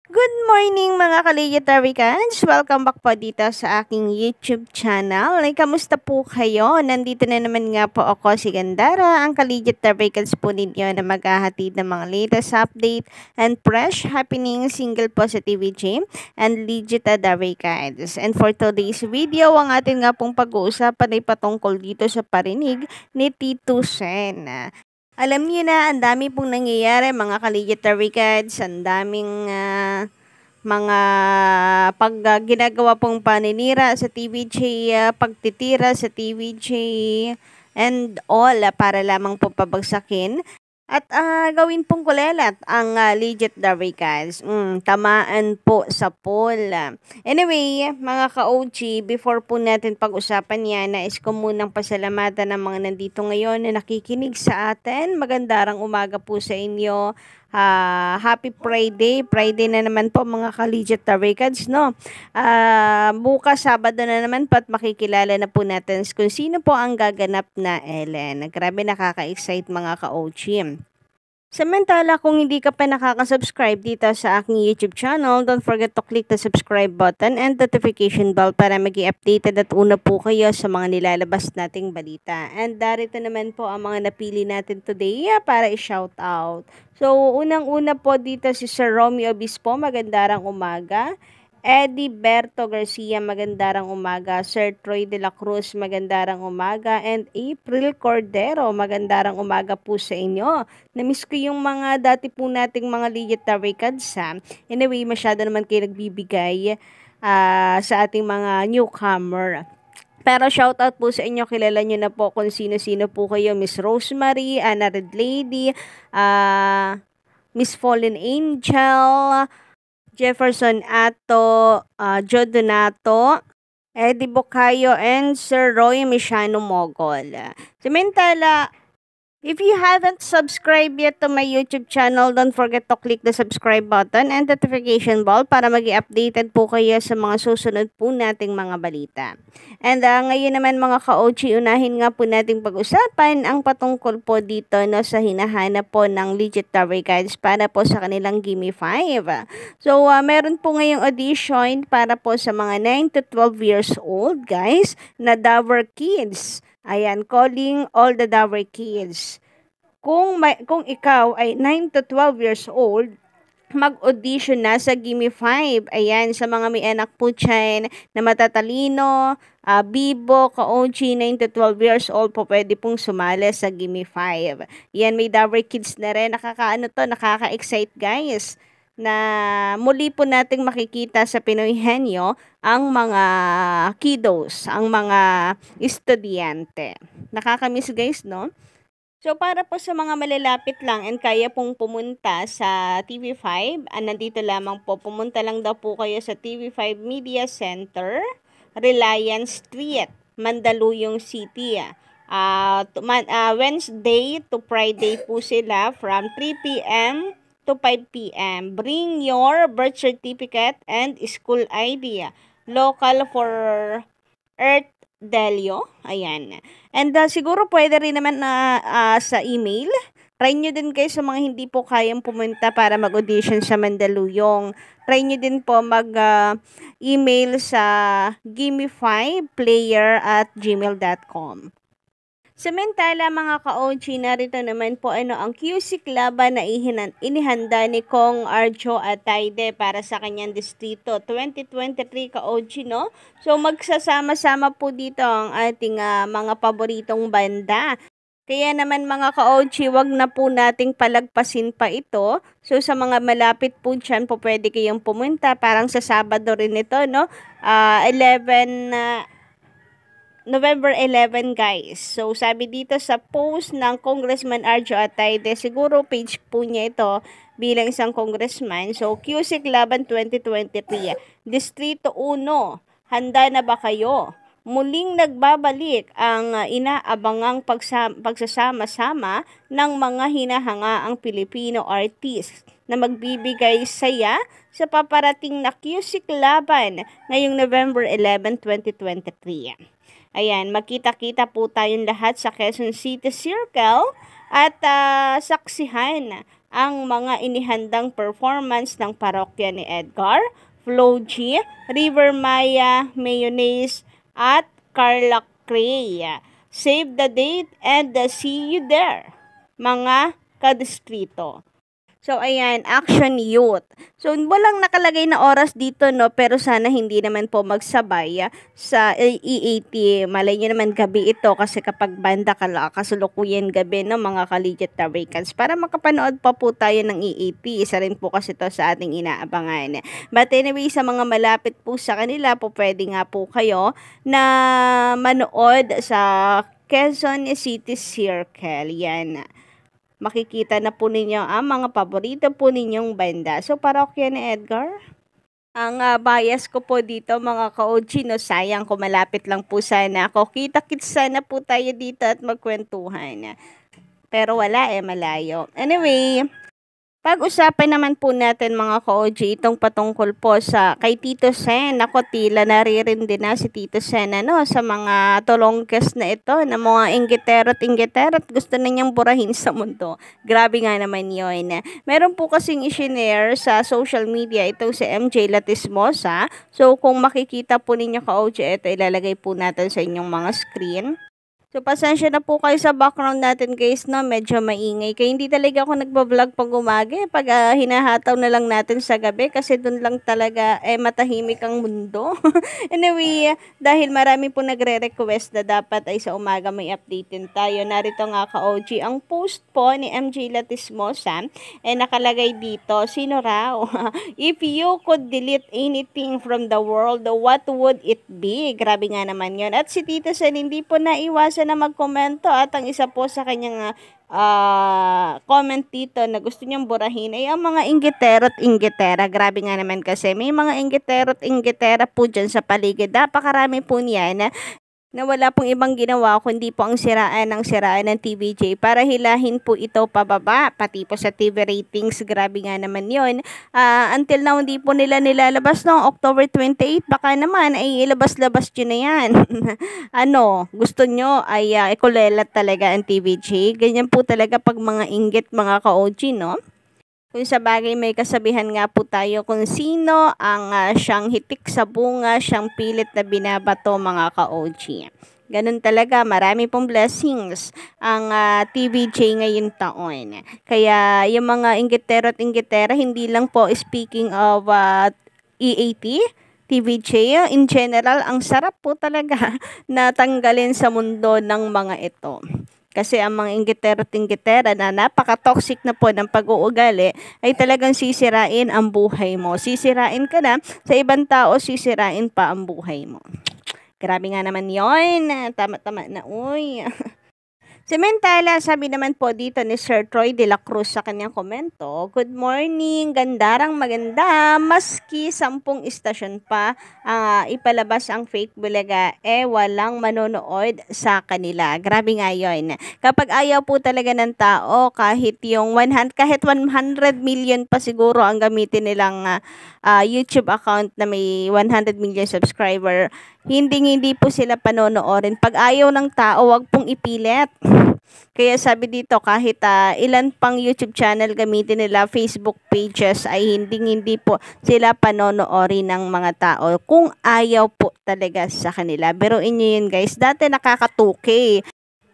Good morning mga ka-Legitaricans! Welcome back po dito sa aking YouTube channel. Kamusta po kayo? Nandito na naman nga po ako si Gandara, ang ka-Legitaricans po ninyo na maghahatid ng mga latest update and fresh happening single positivity and legit Adaricans. And for today's video, ang atin nga pong pag-uusapan ay patungkol dito sa parinig ni Tito Sen. Alam niyo na, ang dami pong nangyayari mga ka-Legendary Cards, ang daming mga ginagawa pong paninira sa TVJ, pagtitira sa TVJ, and all para lamang po pabagsakin. At gawin pong kulelat ang legit Daricans. Tamaan po sa poll. Anyway, mga ka-OG, before po natin pag-usapan yan, nais ko munang pasalamatan ng mga nandito ngayon na nakikinig sa atin. Magandang umaga po sa inyo. Happy Friday. Friday na naman po mga ka-legit Daricans, no? Bukas, Sabado na naman po at makikilala na po natin kung sino po ang gaganap na Ellen. Grabe nakaka-excite mga ka-OG. Samantala, kung hindi ka pa nakaka-subscribe dito sa aking YouTube channel, don't forget to click the subscribe button and notification bell para maging updated at una po kayo sa mga nilalabas nating balita. And darito naman po ang mga napili natin today para i-shout out. So, unang-una po dito si Sir Romeo Obispo, magandang umaga. Eddie Berto Garcia, magandang umaga. Sir Troy de la Cruz, magandang umaga. And April Cordero, magandang umaga po sa inyo. Namiss ko yung mga dati po nating mga legit Taricans ha. Anyway, masyado naman kayo nagbibigay sa ating mga newcomer. Pero shoutout po sa inyo, kilala nyo na po kung sino-sino po kayo. Miss Rosemary, Anna Red Lady, Miss Fallen Angel, Jefferson Ato, Joe Donato, Eddie Bocayo, and Sir Roy Mishano Mogol. Samantala, if you haven't subscribed yet to my YouTube channel, don't forget to click the subscribe button and notification bell para maging updated po kayo sa mga susunod po nating mga balita. And ngayon naman mga ka-OG, unahin nga po nating pag-usapan ang patungkol po dito no, sa hinahanap po ng legit Tower Guides para po sa kanilang Gimme 5. So, meron po ngayong audition para po sa mga 9 to 12 years old guys na Dower Kids. Ayan, calling all the Dower Kids. Kung ikaw ay 9 to 12 years old, mag-audition na sa Gimme 5. Ayan, sa mga may anak po dyan na matatalino, bibo, ka-OG, 9 to 12 years old po pwede pong sumali sa Gimme 5. Yan, may Dower Kids na rin. Nakaka-excite guys na muli po nating makikita sa Pinoy Henyo ang mga kiddos, ang mga estudyante. Nakakamiss guys, no? So, para po sa mga malalapit lang and kaya pong pumunta sa TV5, nandito lamang po, pumunta lang daw po kayo sa TV5 Media Center, Reliance Street, Mandaluyong City. Wednesday to Friday po sila from 3 p.m. to 5 p.m. Bring your birth certificate and school ID. Local for Earth Delio. Ayan. And siguro pwede rin naman sa email. Try nyo din kayo sa mga hindi po kayang pumunta para mag-audition sa Mandaluyong. Try nyo din po mag-email sa gimme5player@gmail.com. Samantala mga ka-OG, narito naman po ang QC laban na inihanda ni Kong Arjo Atayde para sa kanyang distrito 2023 ka-OG, no? So magsasama-sama po dito ang ating mga paboritong banda. Kaya naman mga ka-OG, wag na po nating palagpasin pa ito. So sa mga malapit po dyan po pwede kayong pumunta. Parang sa Sabado rin ito, no? November 11 guys. So sabi dito sa post ng Congressman Arjo Atayde, siguro page po niya ito bilang isang congressman. So QC Laban 2023, Distrito 1, handa na ba kayo? Muling nagbabalik ang inaabangang pagsasama-sama ng mga hinahangaang Pilipino artists na magbibigay saya sa paparating na QC Laban ngayong November 11, 2023. Ayan, magkita-kita po tayong lahat sa Quezon City Circle at saksihan ang mga inihandang performance ng parokya ni Edgar, Flo G, River Maya, Mayonnaise, at Carla Cray. Save the date and see you there, mga kadistrito. So, ayan, Action Youth. So, walang nakalagay na oras dito, no? Pero sana hindi naman po magsabay sa EAT. Malay nyo naman gabi ito kasi kapag banda kasulukuyan gabi, no, mga collegiate Tawikans. Para makapanood pa po tayo ng EAT. Isa rin po kasi ito sa ating inaabangan. But anyway, sa mga malapit po sa kanila po, pwede nga po kayo na manood sa Quezon City Circle. Yan. Makikita na po ninyo ang mga paborito po ninyong banda. So, parokya ni Edgar. Ang bias ko po dito mga ka-OG, no, sayang kung malapit lang po sana ako. Kita-kits sana po tayo dito at magkwentuhan. Pero wala malayo. Anyway, pag-usapan naman po natin mga ka-OG itong patungkol po sa kay Tito Sen. Ako tila naririndi na si Tito Sen sa mga tolongkes na ito na mga inggitero at gusto na niyang burahin sa mundo. Grabe nga naman yun. Meron po kasing isinare sa social media itong si MJ Latismosa. So kung makikita po ninyo ka-OG, ito ilalagay po natin sa inyong mga screen. So, pasensya na po kayo sa background natin guys, no? Medyo maingay. Kaya hindi talaga ako nagbablog pag umaga. Pag hinahataw na lang natin sa gabi kasi dun lang talaga matahimik ang mundo. Anyway, dahil marami po nagre-request na dapat ay sa umaga may update din tayo. Narito nga ka-OG ang post po ni MJ Latismosa. Nakalagay dito, sino raw? If you could delete anything from the world, what would it be? Grabe nga naman yun. At si Tito Sen hindi po naiwasan na magkomento at ang isa po sa kanyang comment dito na gusto niyang burahin ay ang mga inggitero at inggitera. Grabe nga naman kasi may mga inggitero at inggitera po dyan sa paligid. Napakarami po niyan na wala pong ibang ginawa kundi po ang siraan ng TVJ para hilahin po ito pababa, pati po sa TV ratings. Grabe nga naman yon. Until now hindi po nila nilalabas noong October 28, baka naman ay ilabas-labas nyo na yan. Gusto nyo ay ikulelat talaga ang TVJ. Ganyan po talaga pag mga inggit mga ka-OG, no? Kung sa bagay may kasabihan nga po tayo kung sino ang siyang hitik sa bunga, siyang pilit na binabato mga ka-OG. Ganun talaga, marami pong blessings ang TVJ ngayon taon. Kaya yung mga inggitero at inggitera, hindi lang po speaking of EAT, TVJ, in general, ang sarap po talaga na tanggalin sa mundo ng mga ito. Kasi ang mga inggitero at inggitera na napaka-toxic na po ng pag-uugali ay talagang sisirain ang buhay mo. Sisirain ka na, sa ibang tao sisirain pa ang buhay mo. Grabe nga naman yon. Tama-tama na, uy. Samantala, sabi naman po dito ni Sir Troy de la Cruz sa kanyang komento, good morning, gandarang maganda, maski 10 istasyon pa ipalabas ang fake bulaga, walang manonood sa kanila. Grabe nga yun. Kapag ayaw po talaga ng tao, kahit 100 million pa siguro ang gamitin nilang YouTube account na may 100 million subscriber, hindi po sila panonoorin. Pag ayaw ng tao, wag pong ipilit. Kaya sabi dito, kahit ilan pang YouTube channel gamitin nila, Facebook pages, ay hindi po sila panonoorin ng mga tao kung ayaw po talaga sa kanila. Biruin nyo yun guys, dati nakaka-2K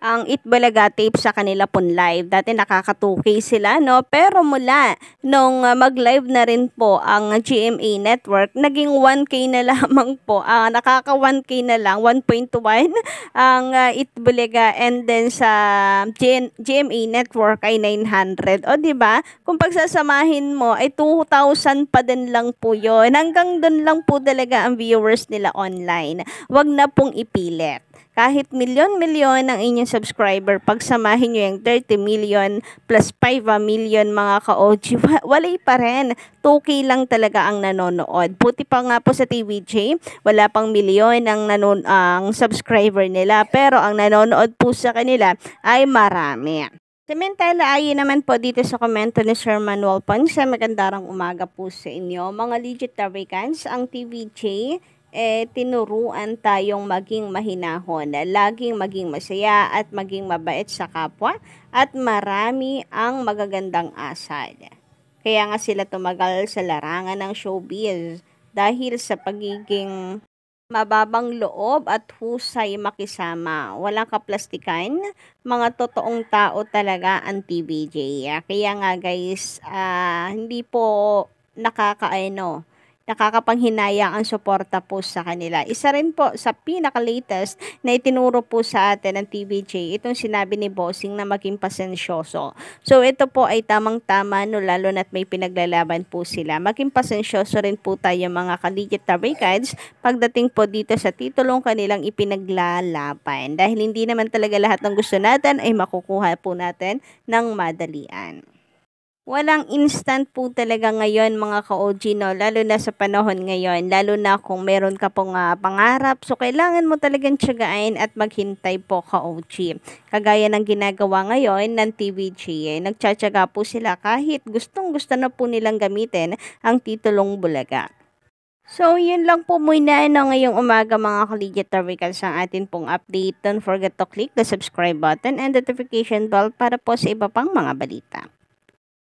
ang Itbulaga tape sa kanila pong live. Dati nakaka-2K sila, no? Pero mula nung mag-live na rin po ang GMA Network, naging 1K na lamang po. Nakaka 1K na lang, 1.1 ang Itbulaga, and then sa GMA Network ay 900. O, diba? Kung pagsasamahin mo ay 2,000 pa din lang po yun. Hanggang doon lang po talaga ang viewers nila online. Wag na pong ipilit. Kahit milyon-milyon ang inyong subscriber, pagsamahin nyo yung 30 million plus 5 million mga ka-OG, walay pa rin. 2K lang talaga ang nanonood. Buti pa nga po sa TVJ, wala pang milyon ang subscriber nila. Pero ang nanonood po sa kanila ay marami. Samantala, ayon naman po dito sa komento ni Sir Manuel Ponce, magandang umaga po sa inyo. Mga legit Taricans, ang TVJ tinuruan tayong maging mahinahon, laging maging masaya at maging mabait sa kapwa at marami ang magagandang asal. Kaya nga sila tumagal sa larangan ng showbiz dahil sa pagiging mababang loob at husay makisama. Walang kaplastikan, mga totoong tao talaga ang TVJ. Kaya nga guys, hindi po nakakapanghinayang ang suporta po sa kanila. Isa rin po sa pinaka-latest na itinuro po sa atin ng TVJ, itong sinabi ni Bossing na maging pasensyoso. So ito po ay tamang-tama no, lalo na't may pinaglalaban po sila. Maging pasensyoso rin po tayo mga ka-legit Tabricads pagdating po dito sa titulong kanilang ipinaglalaban. Dahil hindi naman talaga lahat ng gusto natin ay makukuha po natin ng madalian. Walang instant po talaga ngayon mga ka-OG, no? Lalo na sa panahon ngayon, lalo na kung meron ka pong pangarap. So, kailangan mo talagang tiyagain at maghintay po ka-OG. Kagaya ng ginagawa ngayon ng TVJ, nagtsatsaga po sila kahit gustong-gusto na po nilang gamitin ang titulong Bulaga. So, yun lang po muna ngayong umaga mga ka-legit Tabricals ang atin pong update. Don't forget to click the subscribe button and notification bell para po sa iba pang mga balita.